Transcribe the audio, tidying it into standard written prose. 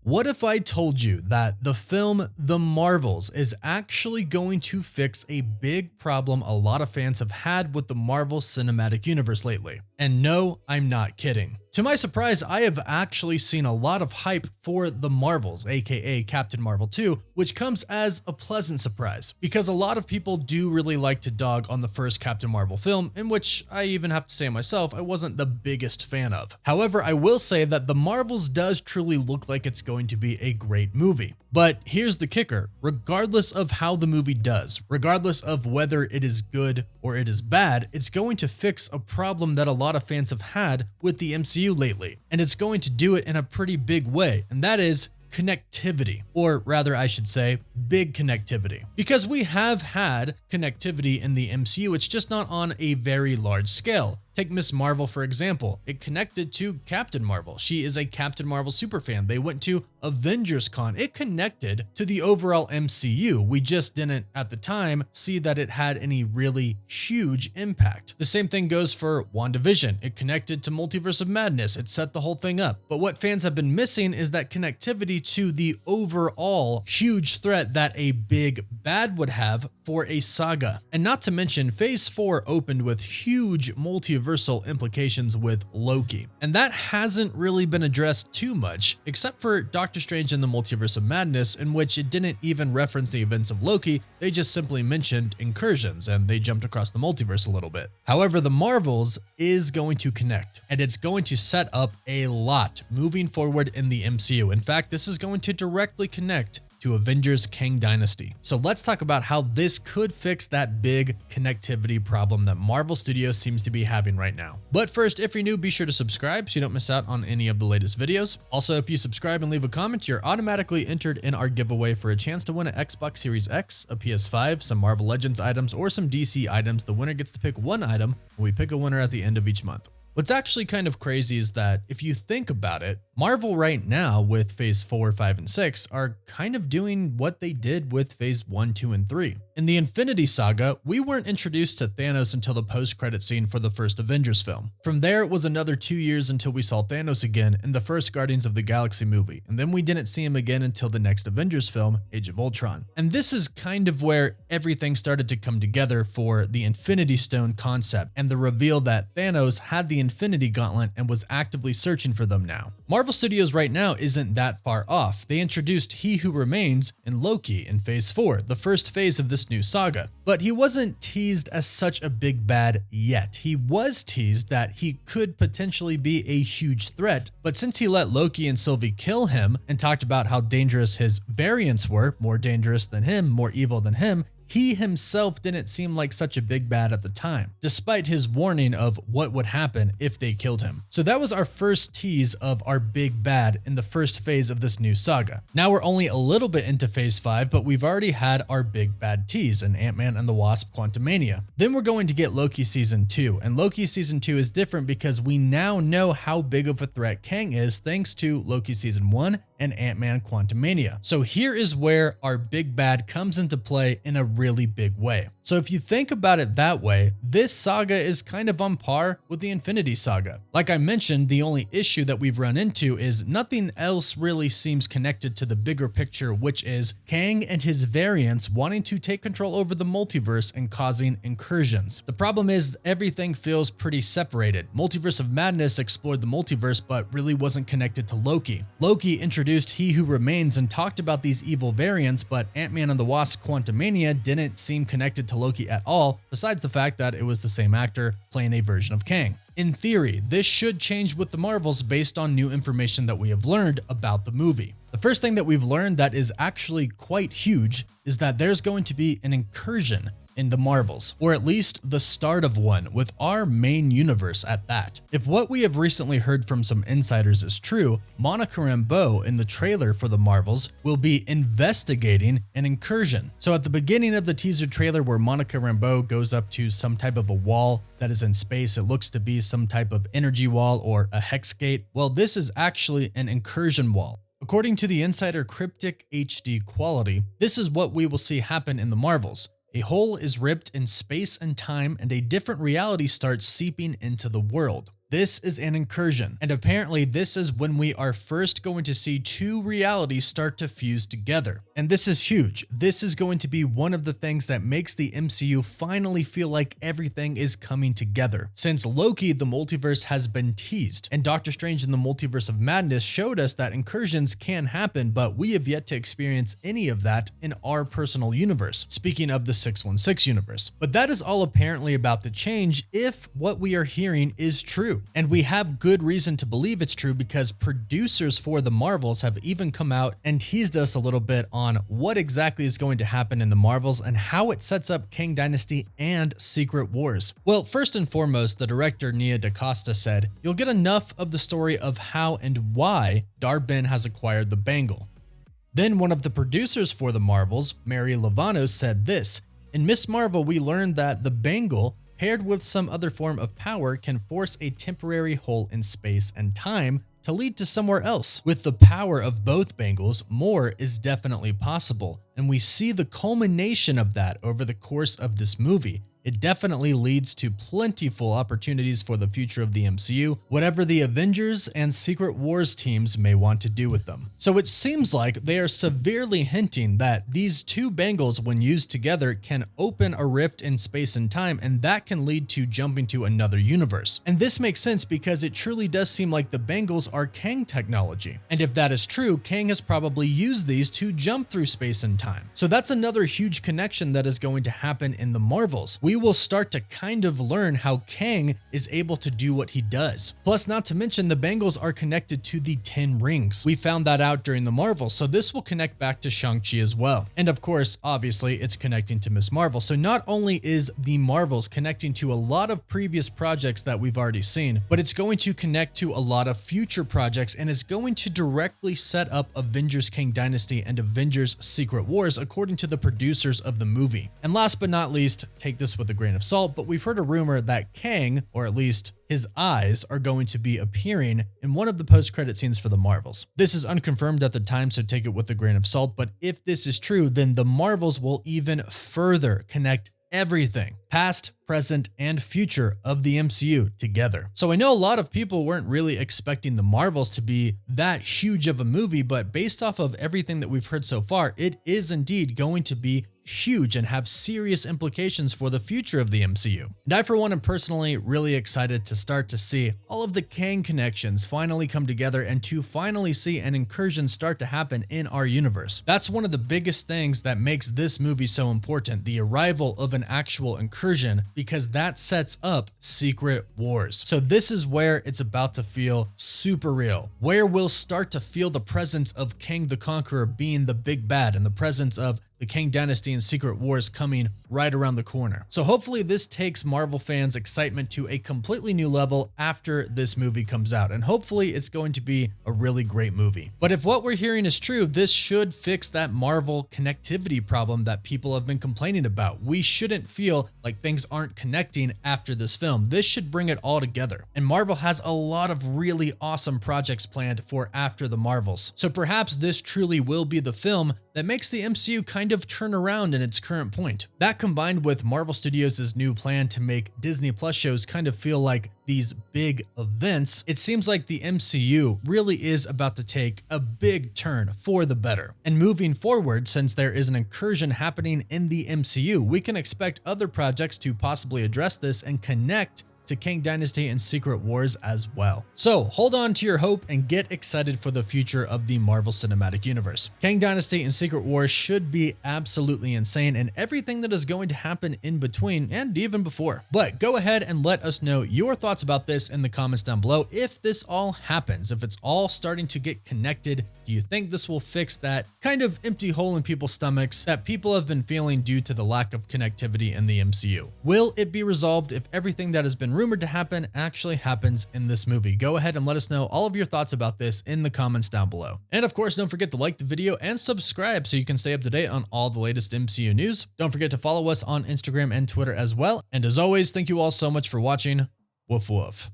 What if I told you that the film The Marvels is actually going to fix a big problem a lot of fans have had with the Marvel Cinematic Universe lately? And no, I'm not kidding. To my surprise, I have actually seen a lot of hype for The Marvels, aka Captain Marvel 2, which comes as a pleasant surprise, because a lot of people do really like to dog on the first Captain Marvel film, in which I even have to say myself, I wasn't the biggest fan of. However, I will say that The Marvels does truly look like it's going to be a great movie. But here's the kicker: regardless of how the movie does, regardless of whether it is good or it is bad, it's going to fix a problem that a lot of fans have had with the MCU lately, and it's going to do it in a pretty big way, and that is connectivity, or rather I should say big connectivity, because we have had connectivity in the MCU, it's just not on a very large scale. Take Miss Marvel for example. It connected to Captain Marvel. She is a Captain Marvel superfan. They went to Avengers Con. It connected to the overall MCU. We just didn't at the time see that it had any really huge impact. The same thing goes for WandaVision. It connected to Multiverse of Madness. It set the whole thing up. But what fans have been missing is that connectivity to the overall huge threat that a big bad would have for a saga. And not to mention, Phase 4 opened with huge multiversal implications with Loki. And that hasn't really been addressed too much, except for Doctor Strange and the Multiverse of Madness, in which it didn't even reference the events of Loki, they just simply mentioned incursions and they jumped across the multiverse a little bit. However, the Marvels is going to connect, and it's going to set up a lot moving forward in the MCU. In fact, this is going to directly connect to Avengers KAng Dynasty. So let's talk about how this could fix that big connectivity problem that Marvel Studios seems to be having right now. But first, if you're new, be sure to subscribe so you don't miss out on any of the latest videos. Also, if you subscribe and leave a comment, you're automatically entered in our giveaway for a chance to win an Xbox Series X, a PS5, some Marvel Legends items, or some DC items. The winner gets to pick one item, and we pick a winner at the end of each month. What's actually kind of crazy is that if you think about it, Marvel right now with Phase 4, 5, and 6 are kind of doing what they did with Phase 1, 2, and 3. In the Infinity Saga, we weren't introduced to Thanos until the post-credit scene for the first Avengers film. From there, it was another 2 years until we saw Thanos again in the first Guardians of the Galaxy movie, and then we didn't see him again until the next Avengers film, Age of Ultron. And this is kind of where everything started to come together for the Infinity Stone concept and the reveal that Thanos had the Infinity Gauntlet and was actively searching for them now. Marvel Studios right now isn't that far off. They introduced He Who Remains in Loki in Phase 4, the first phase of this new saga. But he wasn't teased as such a big bad yet. He was teased that he could potentially be a huge threat, but since he let Loki and Sylvie kill him and talked about how dangerous his variants were, more dangerous than him, more evil than him, he himself didn't seem like such a big bad at the time, despite his warning of what would happen if they killed him. So that was our first tease of our big bad in the first phase of this new saga. Now we're only a little bit into Phase 5, but we've already had our big bad tease in Ant-Man and the Wasp: Quantumania. Then we're going to get Loki Season 2, and Loki Season 2 is different because we now know how big of a threat Kang is thanks to Loki Season 1 and Ant-Man Quantumania. So here is where our big bad comes into play in a really big way. So if you think about it that way, this saga is kind of on par with the Infinity Saga. Like I mentioned, the only issue that we've run into is nothing else really seems connected to the bigger picture, which is Kang and his variants wanting to take control over the multiverse and causing incursions. The problem is everything feels pretty separated. Multiverse of Madness explored the multiverse but really wasn't connected to Loki. Loki introduced He Who Remains and talked about these evil variants, but Ant-Man and the Wasp: Quantumania didn't seem connected to Loki at all, besides the fact that it was the same actor playing a version of Kang. In theory, this should change with the Marvels based on new information that we have learned about the movie. The first thing that we've learned that is actually quite huge is that there's going to be an incursion in the Marvels, or at least the start of one, with our main universe at that. If what we have recently heard from some insiders is true, Monica Rambeau in the trailer for the Marvels will be investigating an incursion. So at the beginning of the teaser trailer where Monica Rambeau goes up to some type of a wall that is in space, it looks to be some type of energy wall or a hex gate. Well, this is actually an incursion wall. According to the insider Cryptic HD Quality, this is what we will see happen in the Marvels. A hole is ripped in space and time, and a different reality starts seeping into the world. This is an incursion, and apparently this is when we are first going to see two realities start to fuse together. And this is huge. This is going to be one of the things that makes the MCU finally feel like everything is coming together. Since Loki, the multiverse has been teased, and Doctor Strange in the Multiverse of Madness showed us that incursions can happen, but we have yet to experience any of that in our personal universe, speaking of the 616 universe. But that is all apparently about to change if what we are hearing is true. And we have good reason to believe it's true because producers for the Marvels have even come out and teased us a little bit on what exactly is going to happen in the Marvels and how it sets up KAng Dynasty and Secret Wars. Well, first and foremost, the director Nia DaCosta said, "You'll get enough of the story of how and why Dar-Benn has acquired the bangle." Then one of the producers for the Marvels, Mary Lavanos, said this, "In Miss Marvel, we learned that the bangle, paired with some other form of power, can force a temporary hole in space and time to lead to somewhere else. With the power of both bangles, more is definitely possible, and we see the culmination of that over the course of this movie. It definitely leads to plentiful opportunities for the future of the MCU, whatever the Avengers and Secret Wars teams may want to do with them." So it seems like they are severely hinting that these two bangles, when used together, can open a rift in space and time, and that can lead to jumping to another universe. And this makes sense because it truly does seem like the bangles are Kang technology. And if that is true, Kang has probably used these to jump through space and time. So that's another huge connection that is going to happen in the Marvels. We will start to kind of learn how Kang is able to do what he does. Plus, not to mention, the bangles are connected to the 10 rings. We found that out during the Marvels, so this will connect back to Shang-Chi as well. And of course, obviously, it's connecting to Miss Marvel. So not only is the Marvels connecting to a lot of previous projects that we've already seen, but it's going to connect to a lot of future projects and is going to directly set up Avengers KAng Dynasty and Avengers Secret Wars, according to the producers of the movie. And last but not least, take this with a grain of salt, but we've heard a rumor that Kang, or at least his eyes, are going to be appearing in one of the post-credit scenes for the Marvels. This is unconfirmed at the time, so take it with a grain of salt, but if this is true, then the Marvels will even further connect everything, past, present, and future of the MCU together. So I know a lot of people weren't really expecting the Marvels to be that huge of a movie, but based off of everything that we've heard so far, it is indeed going to be huge and have serious implications for the future of the MCU. And I, for one, am personally really excited to start to see all of the Kang connections finally come together and to finally see an incursion start to happen in our universe. That's one of the biggest things that makes this movie so important, the arrival of an actual incursion, because that sets up Secret Wars. So this is where it's about to feel super real, where we'll start to feel the presence of KAng the Conqueror being the big bad and the presence of the KAng Dynasty and Secret Wars coming right around the corner. So hopefully this takes Marvel fans' excitement to a completely new level after this movie comes out, and hopefully it's going to be a really great movie. But if what we're hearing is true, this should fix that Marvel connectivity problem that people have been complaining about. We shouldn't feel like things aren't connecting after this film. This should bring it all together. And Marvel has a lot of really awesome projects planned for after the Marvels. So perhaps this truly will be the film that makes the MCU kind of turn around in its current point. That combined with Marvel Studios' new plan to make Disney Plus shows kind of feel like these big events, it seems like the MCU really is about to take a big turn for the better. And moving forward, since there is an incursion happening in the MCU, we can expect other projects to possibly address this and connect to KAng Dynasty and Secret Wars as well. So hold on to your hope and get excited for the future of the Marvel Cinematic Universe. KAng Dynasty and Secret Wars should be absolutely insane, and everything that is going to happen in between and even before. But go ahead and let us know your thoughts about this in the comments down below. If this all happens, if it's all starting to get connected, do you think this will fix that kind of empty hole in people's stomachs that people have been feeling due to the lack of connectivity in the MCU? Will it be resolved if everything that has been rumored to happen actually happens in this movie? Go ahead and let us know all of your thoughts about this in the comments down below. And of course, don't forget to like the video and subscribe so you can stay up to date on all the latest MCU news. Don't forget to follow us on Instagram and Twitter as well. And as always, thank you all so much for watching. Woof woof.